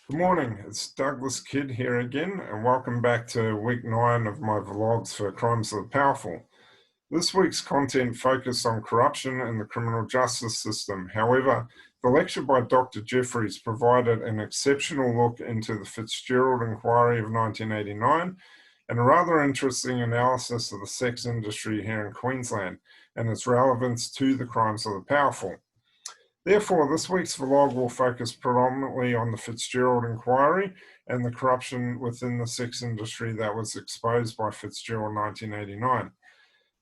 Good morning, it's Douglas Kidd here again, and welcome back to week 9 of my vlogs for Crimes of the Powerful. This week's content focused on corruption in the criminal justice system. However, the lecture by Dr. Jeffries provided an exceptional look into the Fitzgerald Inquiry of 1989 and a rather interesting analysis of the sex industry here in Queensland and its relevance to the crimes of the powerful. Therefore, this week's vlog will focus predominantly on the Fitzgerald Inquiry and the corruption within the sex industry that was exposed by Fitzgerald in 1989.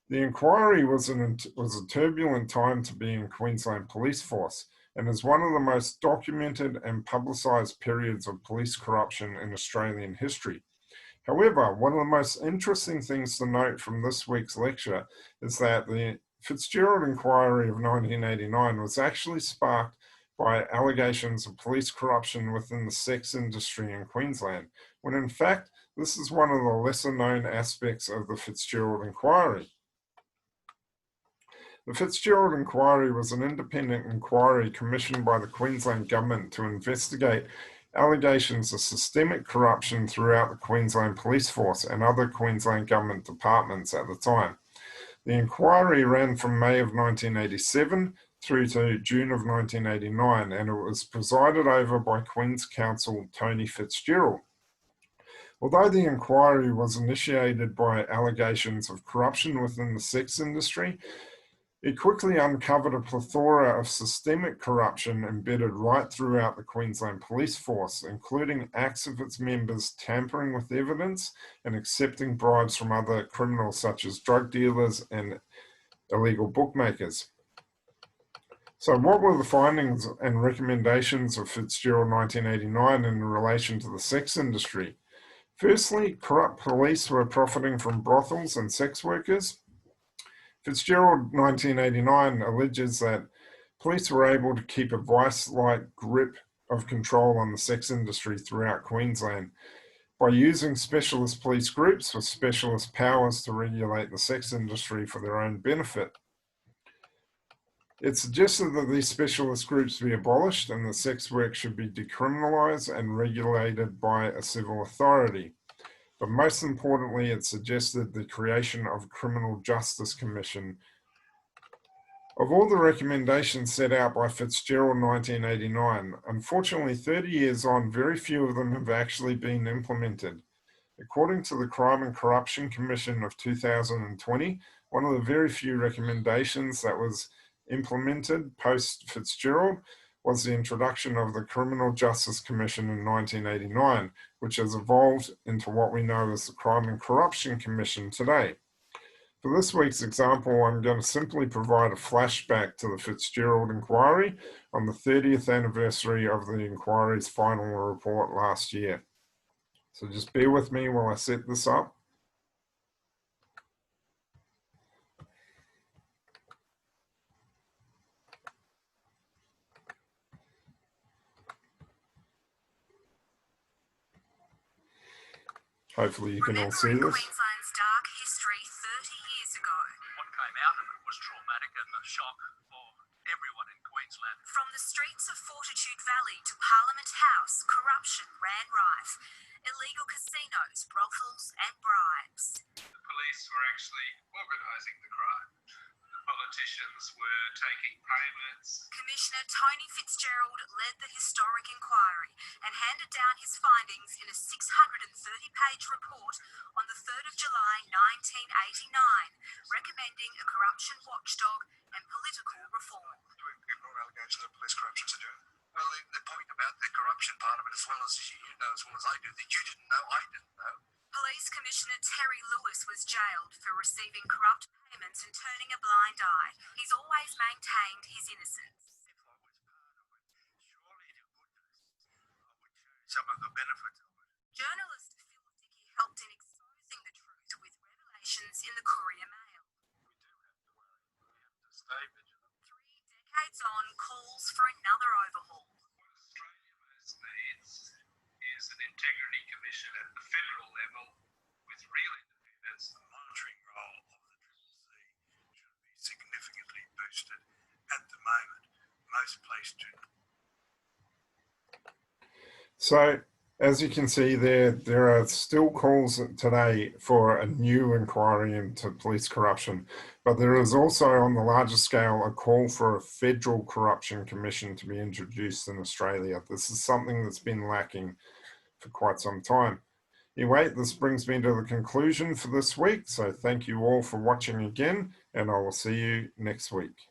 The inquiry was a turbulent time to be in Queensland Police Force and is one of the most documented and publicised periods of police corruption in Australian history. However, one of the most interesting things to note from this week's lecture is that the Fitzgerald Inquiry of 1989 was actually sparked by allegations of police corruption within the sex industry in Queensland, when in fact this is one of the lesser known aspects of the Fitzgerald Inquiry. The Fitzgerald Inquiry was an independent inquiry commissioned by the Queensland Government to investigate allegations of systemic corruption throughout the Queensland Police Force and other Queensland Government departments at the time. The inquiry ran from May of 1987 through to June of 1989, and it was presided over by Queen's Counsel Tony Fitzgerald. Although the inquiry was initiated by allegations of corruption within the sex industry, it quickly uncovered a plethora of systemic corruption embedded right throughout the Queensland Police Force, including acts of its members tampering with evidence and accepting bribes from other criminals such as drug dealers and illegal bookmakers. So what were the findings and recommendations of Fitzgerald 1989 in relation to the sex industry? Firstly, corrupt police were profiting from brothels and sex workers. Fitzgerald 1989 alleges that police were able to keep a vice-like grip of control on the sex industry throughout Queensland by using specialist police groups with specialist powers to regulate the sex industry for their own benefit. It suggested that these specialist groups be abolished and that sex work should be decriminalised and regulated by a civil authority. But most importantly, it suggested the creation of a criminal justice commission. Of all the recommendations set out by Fitzgerald 1989, unfortunately 30 years on, very few of them have actually been implemented. According to the Crime and Corruption Commission of 2020, one of the very few recommendations that was implemented post-Fitzgerald was the introduction of the Criminal Justice Commission in 1989, which has evolved into what we know as the Crime and Corruption Commission today. For this week's example, I'm going to simply provide a flashback to the Fitzgerald Inquiry on the 30th anniversary of the inquiry's final report last year. So just bear with me while I set this up. Hopefully you can all see this. Queensland's dark history 30 years ago. What came out of it was traumatic and a shock for everyone in Queensland. From the streets of Fortitude Valley to Parliament House, corruption ran rife. Illegal casinos, brothels and bribes. The police were actually organising the crime. The politicians were taking payments. Commissioner Tony Fitzgerald led the historic inquiry and handed down his findings in a 630-page report on the 3rd of July 1989, recommending a corruption watchdog and political reform. We've brought allegations of police corruption to do. Well, the point about the corruption part of it, as well as you know as well as I do, that you didn't know, I didn't know. Police Commissioner Terry Lewis was jailed for receiving corrupt payments and turning a blind eye. He's always maintained his innocence. If I was part of it, surely to goodness, I would share some of the benefits of it. Journalist Phil Dickey helped in exposing the truth with revelations in the Courier Mail. We do have to worry. We have to stay vigilant. 3 decades on, calls for another overhaul. What Australia most needs is an integrity commission at the federal level with real independence. The monitoring role of the CCC should be significantly boosted. At the moment, most police do. So, as you can see there are still calls today for a new inquiry into police corruption, but there is also on the larger scale a call for a federal corruption commission to be introduced in Australia. This is something that's been lacking for quite some time. Anyway, this brings me to the conclusion for this week. So thank you all for watching again, and I will see you next week.